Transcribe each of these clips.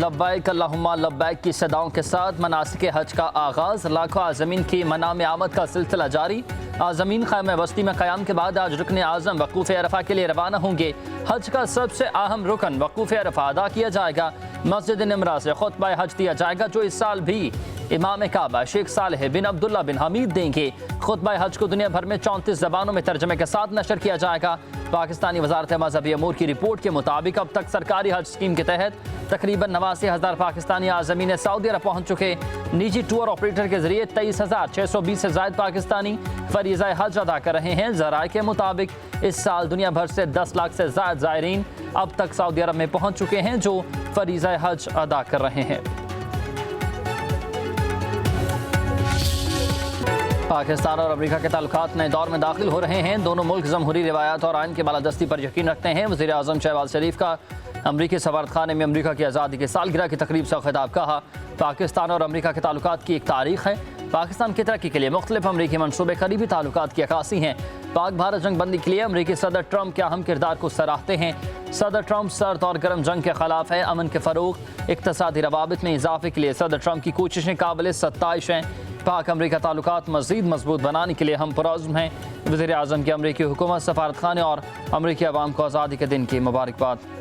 लब्बैक अल्लाहुम्मा लब्बैक की सदाओं के साथ मनासिक हज का आगाज़। लाखों आज़मीन की मनाम आमद का सिलसिला जारी। आज़मीन ख़ैम बस्ती में क़याम के बाद आज रुकन आज़म वक़ूफ़ अरफ़ा के लिए रवाना होंगे। हज का सबसे अहम रुकन वक़ूफ़ अरफ़ा अदा किया जाएगा। मस्जिद निमरा से खुतबा हज दिया जाएगा, जो इस साल भी इमाम काबा शेख सालेह बिन अब्दुल्ला बिन हमीद देंगे। खुतबा हज को दुनिया भर में 34 ज़बानों में तर्जमे के साथ नशर किया जाएगा। पाकिस्तानी वज़ारत मज़हबी अमूर की रिपोर्ट के मुताबिक अब तक सरकारी हज स्कीम के तहत तकरीबन 89,000 पाकिस्तानी आज़मीन सऊदी अरब पहुँच चुके। निजी टूर ऑपरेटर के जरिए 23,620 से ज़ायद पाकिस्तानी फरीज़ा हज अदा कर रहे हैं। ज़राए के मुताबिक इस साल दुनिया भर से 10 लाख से ज़ायद ज़ायरीन अब तक सऊदी अरब में पहुँच चुके हैं, जो फरीज़ा हज अदा कर रहे हैं। पाकिस्तान और अमेरिका के ताल्लुकात नए दौर में दाखिल हो रहे हैं। दोनों मुल्क जमहूरी रिवायात और आइन की बालादस्ती पर यकीन रखते हैं। वज़ीर आज़म शहबाज शरीफ का अमरीकी सफारतखाने में अमरीका की आज़ादी की सालगिरह की तकरीब से खिताब। कहा, पाकिस्तान और अमरीका के ताल्लुकात की एक तारीख है। पाकिस्तान की तरक्की के लिए मुख्तलिफ अमरीकी मनसूबे करीबी ताल्लुकात की अक्कासी हैं। पाक भारत जंग बंदी के लिए अमरीकी सदर ट्रंप के अहम किरदार को सराहते हैं। सदर ट्रंप सर्द और गर्म जंग के खिलाफ है। अमन के फ़रोग़, इक़्तिसादी रवाबित में इजाफे के लिए सदर ट्रंप की कोशिशें काबिल सत्ताइश हैं। पाक अमरीका ताल्लुकात मज़ीद मजबूत बनाने के लिए हम पुरअज़्म हैं। वज़ीर आज़म की अमरीकी हुकूमत, सफारतखाने और अमरीकी अवाम को आज़ादी के दिन की मुबारकबाद।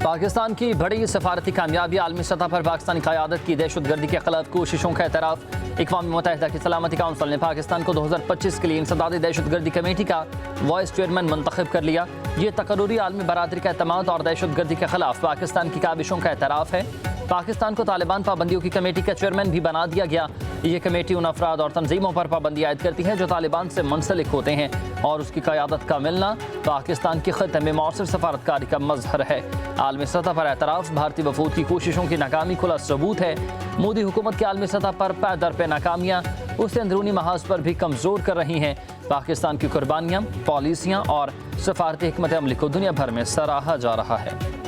पाकिस्तान की बड़ी सफारती कामयाबी, आलमी सतह पर पाकिस्तानी क़यादत की दहशतगर्दी के खिलाफ कोशिशों का एतराफ़। अक़वाम मुत्तहिदा की सलामती काउंसिल ने पाकिस्तान को 2025 के लिए इंसदादी दहशतगर्दी कमेटी का वाइस चेयरमैन मुंतखब कर लिया। ये तकर्रुरी आलमी बरादरी का एतमाद और दहशतगर्दी के खिलाफ पाकिस्तान की काबिशों का एतराफ़ है। पाकिस्तान को तालिबान पाबंदियों की कमेटी का चेयरमैन भी बना दिया गया। ये कमेटी उन अफराद और तंजीमों पर पाबंदी आयद करती है जो तालिबान से मुंसलिक होते हैं, और उसकी क़यादत का मिलना पाकिस्तान की ख़ित्ते में मौसर सफारतकारी का मज़हर है। आलमी सतह पर एतराफ़ भारतीय वफूद की कोशिशों की नाकामी खुला सबूत है। मोदी हुकूमत की आलमी सतह पर पै दर पे नाकामियाँ उसे अंदरूनी महाज पर भी कमज़ोर कर रही हैं। पाकिस्तान की कुर्बानियाँ, पॉलिसियाँ और सफारती हिकमत अमली को दुनिया भर में सराहा जा रहा है।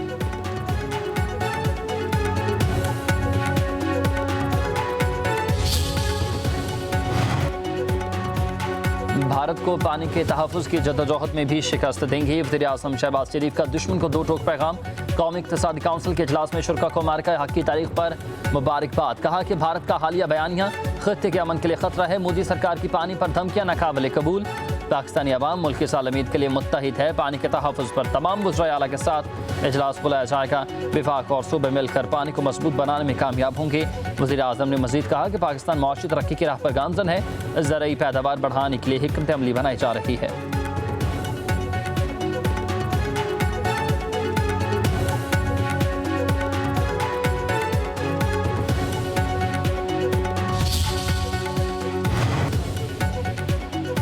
भारत को पानी के तहफ़्फ़ुज़ की जद्दोजहद में भी शिकस्त देंगे। वज़ीर आज़म शहबाज शरीफ का दुश्मन को दो टोक पैगाम। कौमी इक़्तिसादी काउंसिल के इजलास में शुरा को मार्का हक़ की तारीख पर मुबारकबाद। कहा कि भारत का हालिया बयानिया ख़ित्ते के अमन के लिए ख़तरा है। मोदी सरकार की पानी पर धमकियाँ नाकाबिल कबूल। पाकिस्तानी अवाम मुल्क की सालमीद के लिए मुत्तहिद है। पानी के तहफ़्फ़ुज़ पर तमाम वज़राए आला के साथ इजलास बुलाया जाएगा। विफाक और सूबे मिलकर पानी को मजबूत बनाने में कामयाब होंगे। वज़ीर आज़म ने मज़ीद कहा कि पाकिस्तान मुआशी तरक्की की राह पर गामज़न है। ज़रई पैदावार बढ़ाने के लिए हिकमत अमली बनाई जा रही है।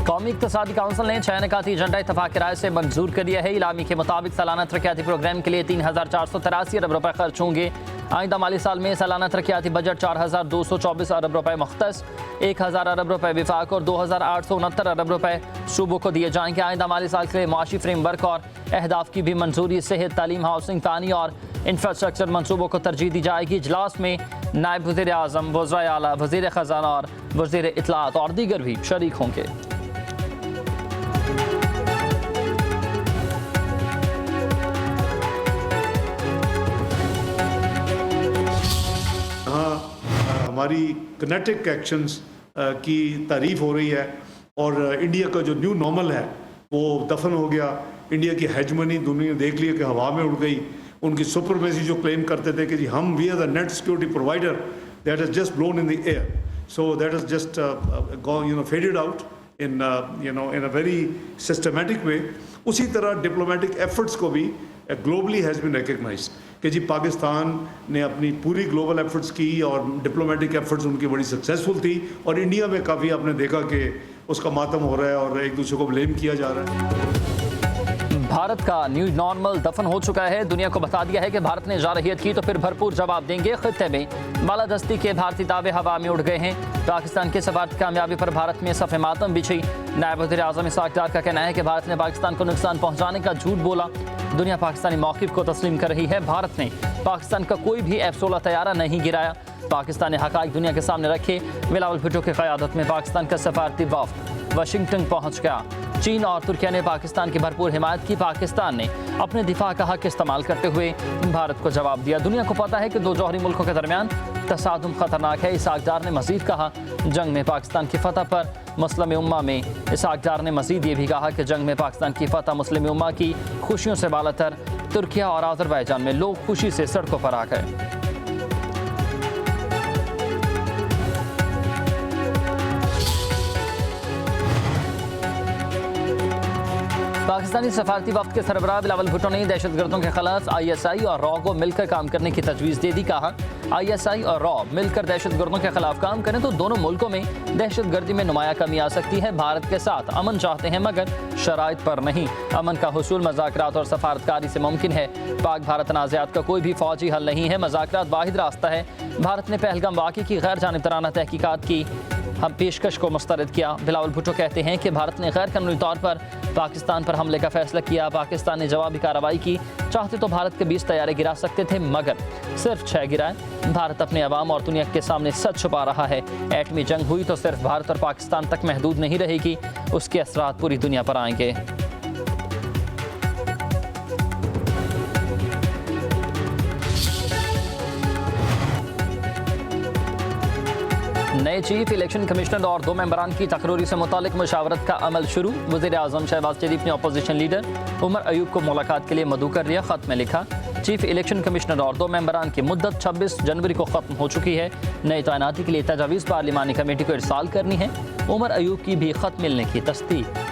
कौमी इक़्तिसादी काउंसिल ने 6 निकाती एजेंडा इत्तफ़ाक़ राय से मंजूर कर दिया है। इलामी के मुताबिक सालाना तरक्याती प्रोग्राम के लिए 3,483 अरब रुपये खर्च होंगे। आइंदा माली साल में सालाना तरक्याती बजट 4,224 अरब रुपये मुख्तस, 1,000 अरब रुपये विफाक और 2,869 अरब रुपये सूबों को दिए जाएंगे। आइंदा माली साल के लिए मुआशी फ्रेमवर्क और अहदाफ की भी मंजूरी। सेहत, तालीम, हाउसिंग, पानी और इंफ्रास्ट्रक्चर मनसूबों को तरजीह दी जाएगी। इजलास में नायब वज़ीर आज़म, वज़राए आला, वज़ीर ख़ज़ाना और वज़ीर इत्तलाआत और दीगर भी शरीक होंगे। हमारी किनेटिक एक्शंस की तारीफ हो रही है और इंडिया का जो न्यू नॉर्मल है वो दफन हो गया। इंडिया की हेजमनी दुनिया देख लिया कि हवा में उड़ गई। उनकी सुपरमेसी जो क्लेम करते थे कि जी हम we are the net security provider, that is just blown in the air. So that is just faded out in in a very systematic way. उसी तरह डिप्लोमेटिक एफर्ट्स को भी ग्लोबली हैज़ बीन रिकग्नाइज्ड कि जी पाकिस्तान ने अपनी पूरी global efforts की और डिप्लोमेटिक एफर्ट्स उनकी बड़ी सक्सेसफुल थी। और इंडिया में काफ़ी आपने देखा कि उसका मातम हो रहा है और एक दूसरे को ब्लेम किया जा रहा है। भारत का न्यू नॉर्मल दफन हो चुका है। दुनिया को बता दिया है कि भारत ने जारहियत की तो फिर भरपूर जवाब देंगे। खित्ते में बालादस्ती के भारतीय दावे हवा में उड़ गए हैं। पाकिस्तान की सफारती कामयाबी पर भारत में सफ़े मातम बिछी। नायब वज़ीर-ए-आज़म इसाक डार का कहना है कि भारत ने पाकिस्तान को नुकसान पहुंचाने का झूठ बोला। दुनिया पाकिस्तानी मौक़िफ़ को तस्लीम कर रही है। भारत ने पाकिस्तान का कोई भी F-16 तैयारा नहीं गिराया। पाकिस्तान ने हक़ाइक़ दुनिया के सामने रखे। बिलावल भुट्टो की क़यादत में पाकिस्तान का सफारती वफ़द वाशिंगटन पहुँच गया। चीन और तुर्किया ने पाकिस्तान की भरपूर हिमायत की। पाकिस्तान ने अपने दिफा का हक इस्तेमाल करते हुए भारत को जवाब दिया। दुनिया को पता है कि दो जौहरी मुल्कों के दरमियान तसादुम खतरनाक है। इसाक डार ने मजीद कहा, जंग में पाकिस्तान की फतह पर मुस्लिम उम्मा में। इसाक डार ने मजीद ये भी कहा कि जंग में पाकिस्तान की फतह मुस्लिम उम्मा की खुशियों से बालातर। तुर्किया और अज़रबैजान में लोग खुशी से सड़कों पर आ गए। पाकिस्तानी सफारती वफ़द के सरबराह बिलावल भुट्टो ने दहशतगर्दों के खिलाफ ISI और रॉ को मिलकर काम करने की तजवीज़ दे दी। कहा, ISI और रॉ मिलकर दहशतगर्दों के खिलाफ काम करें तो दोनों मुल्कों में दहशतगर्दी में नुमाया कमी आ सकती है। भारत के साथ अमन चाहते हैं मगर शराइत पर नहीं। अमन का हुसूल मज़ाकरात और सफारतकारी से मुमकिन है। पाक भारत तनाज़ात का कोई भी फ़ौजी हल नहीं है। मज़ाकरात वाहिद रास्ता है। भारत ने पहलगाम वाक़े की गैर जानिबदाराना तहकीकात की हम पेशकश को मुस्तरद किया। बिलावल भुट्टो कहते हैं कि भारत ने गैर कानूनी तौर पर पाकिस्तान पर हमले का फैसला किया। पाकिस्तान ने जवाबी कार्रवाई की। चाहते तो भारत के 20 तैयारे गिरा सकते थे मगर सिर्फ 6 गिराए। भारत अपने अवाम और दुनिया के सामने सच छुपा रहा है। एटमी जंग हुई तो सिर्फ भारत और पाकिस्तान तक महदूद नहीं रहेगी, उसके असरात पूरी दुनिया पर आएंगे। नए चीफ इलेक्शन कमिश्नर और 2 मेंबरान की तकरीरी से मुतालिक मुशावरत का अमल शुरू। वज़ीर-ए-आज़म शहबाज शरीफ ने अपोजिशन लीडर उमर अयूब को मुलाकात के लिए मदऊ कर लिया। ख़त में लिखा, चीफ इलेक्शन कमिश्नर और 2 मेंबरान की मुद्दत 26 जनवरी को ख़त्म हो चुकी है। नई तैनाती के लिए तजावीज़ पार्लिमानी कमेटी को इरसाल करनी है। उमर अयूब की भी ख़त मिलने की तस्दीक।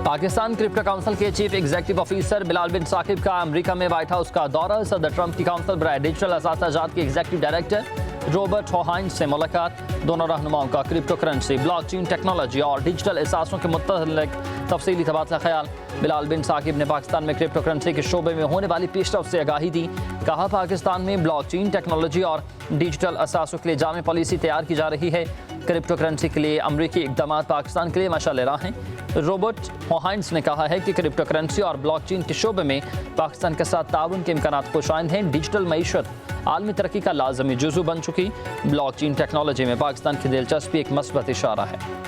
पाकिस्तान क्रिप्टो काउंसिल के चीफ एग्जीक्यूटिव ऑफिसर बिलाल बिन साकिब का अमेरिका में व्हाइट हाउस का दौरा। सदर ट्रंप की काउंसिल बराए डिजिटल असासाजात के एग्जीक्यूटिव डायरेक्टर रॉबर्ट होहाइंस से मुलाकात। दोनों रहनुमाओं का क्रिप्टो करेंसी, ब्लॉकचेन टेक्नोलॉजी और डिजिटल एसासों के मुतल्लिक तफसीली तबादला ख्याल। बिलाल बिन साकिब ने पाकिस्तान में क्रिप्टो करेंसी के शोबे में होने वाली पेशरफ्त से आगाही दी। कहा, पाकिस्तान में ब्लॉकचेन टेक्नोलॉजी और डिजिटल असासों के लिए जामे पॉलिसी तैयार की जा रही है। क्रिप्टो करेंसी के लिए अमरीकी इक़दाम पाकिस्तान के लिए मशाल राह हैं। रॉबर्ट होहाइंस ने कहा है कि क्रिप्टो करेंसी और ब्लॉकचेन के शोबे में पाकिस्तान के साथ ताउन के इम्कानात खुशाइंद हैं। डिजिटल मईशत आलमी तरक्की का लाजमी जुज़ू बन चुकी। ब्लॉकचेन टेक्नोलॉजी में पाकिस्तान की दिलचस्पी एक मस्बत इशारा है।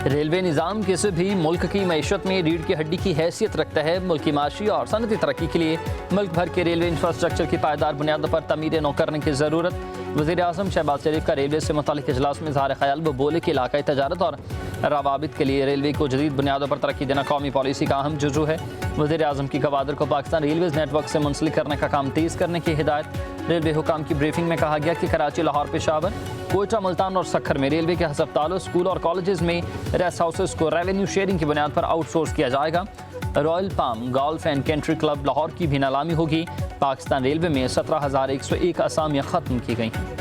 रेलवे निज़ाम किसी भी मुल्क की मईशत में रीढ़ की हड्डी की हैसियत रखता है। मुल्क की माशी और सनती तरक्की के लिए मुल्क भर के रेलवे इंफ्रास्ट्रक्चर की पायदार बुनियादों पर तमीर नौ करने की ज़रूरत। वज़ीर-ए-आज़म शहबाज शरीफ का रेलवे से मुतालिक इजलास में इज़हार ख्याल। वो बोले कि इलाकाई तजारत और रवाबित के लिए रेलवे को जदीद बुनियादों पर तरक्की देना कौमी पॉलिसी का अहम जुज़ू है। वज़ीर-ए-आज़म की गवादर को पाकिस्तान रेलवेज़ नेटवर्क से मुंसलिक करने का काम तेज़ करने की हिदायत। रेलवे हुकाम की ब्रीफिंग में कहा गया कि कराची, लाहौर, पेशावर, कोयटा, मुल्तान और सक्खर में रेलवे के हस्पतालों, स्कूल और कॉलेजेस में रेस्ट हाउसेस को रेवेन्यू शेयरिंग की बुनियाद पर आउटसोर्स किया जाएगा। Royal palm golf and country club Lahore की भी नीलामी होगी। पाकिस्तान रेलवे में 17,101 असामियाँ ख़त्म की गई हैं।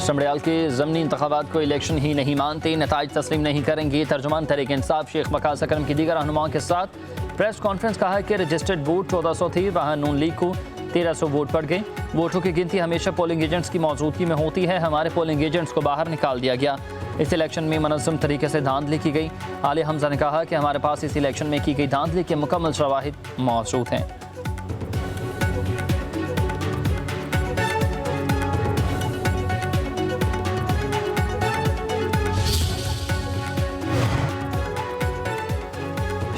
शमड़ियाल के ज़मनी इंतखाबात को इलेक्शन ही नहीं मानते, नताइज तस्लीम नहीं करेंगे। तर्जुमान तहरीक इंसाफ शेख वकास अकरम की दीगर रहनुमाओं के साथ प्रेस कॉन्फ्रेंस। कहा कि रजिस्टर्ड वोट 1400 थी, वहाँ नून लीग को 1300 वोट पड़ गए। वोटों की गिनती हमेशा पोलिंग एजेंट्स की मौजूदगी में होती है। हमारे पोलिंग एजेंट्स को बाहर निकाल दिया गया। इस इलेक्शन में मनज़्ज़म तरीके से धांधली की गई। आले हमजा ने कहा कि हमारे पास इस इलेक्शन में की गई धांधली के मुकम्मल शवाहिद मौजूद हैं।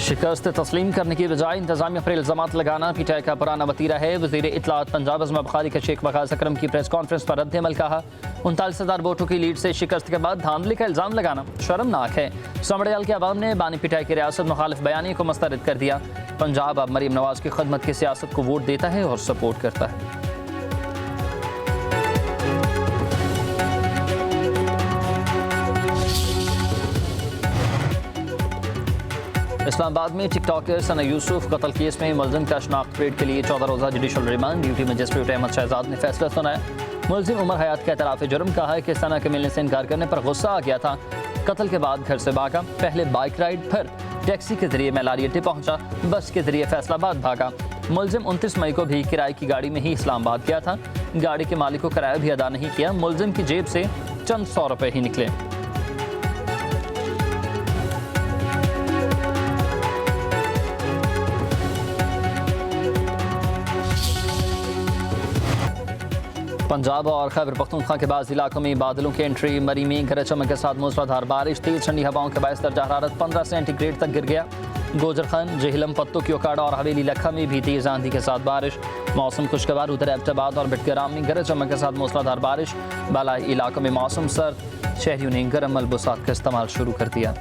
शिकस्त तस्लीम करने की बजाय इंतजामिया पर इल्ज़ामात लगाना पीटीआई का पुराना वतीरा है। वज़ीर इत्तलात पंजाब अज़म बुखारी के शेख वकास अकरम की प्रेस कॉन्फ्रेंस पर रद्द-ए-अमल। कहा, 39,000 वोटों की लीड से शिकस्त के बाद धांधली का इल्ज़ाम लगाना शर्मनाक है। समड़ियाल के अवाम ने बानी पीटीआई की रियासत मुखालिफ बयानी को मुस्तरद कर दिया। पंजाब अब मरीम नवाज की खदमत की सियासत को वोट देता है और सपोर्ट करता है। इस्लामाबाद में टिकटॉकर सना यूसुफ कत्ल केस में मुलजिम का शनाख्त परेड के लिए 14 रोज़ा judicial remand. Duty magistrate Ahmad Shahzad ने फैसला सुनाया। मुलजिम उमर हयात का एतराफ़ जुर्म कहा है कि सना के मिलने से इनकार करने पर गुस्सा आ गया था। कत्ल के बाद घर से भागा, पहले बाइक राइड, फिर टैक्सी के जरिए मेलारी अड्डे पहुंचा, बस के जरिए फैसलाबाद भागा। मुलजिम 29 मई को भी किराए की गाड़ी में ही इस्लामाबाद गया था। गाड़ी के मालिक को किराया भी अदा नहीं किया। मुलजिम की जेब से चंद 100 रुपए ही निकले। पंजाब और खैबर पख्तूनख्वा के बाद इलाकों में बादलों की एंट्री। मरी में गरज चमक के साथ मूसलाधार बारिश, तेज ठंडी हवाओं के बायस दर्जा हरारत 15 सेंटीग्रेड तक गिर गया। गोजर खान, जेहलम, पत्तों की ओकाड़ा और हवेली लखा में भी तेज आंधी के साथ बारिश। मौसम खुशगवार। उधर एबटाबाद और बिटग्राम में गरज चमक के साथ मूसलाधार बारिश। बालाई इलाकों में मौसम सर्द। शहरियों ने गर्म मलबूसात का इस्तेमाल शुरू कर दिया।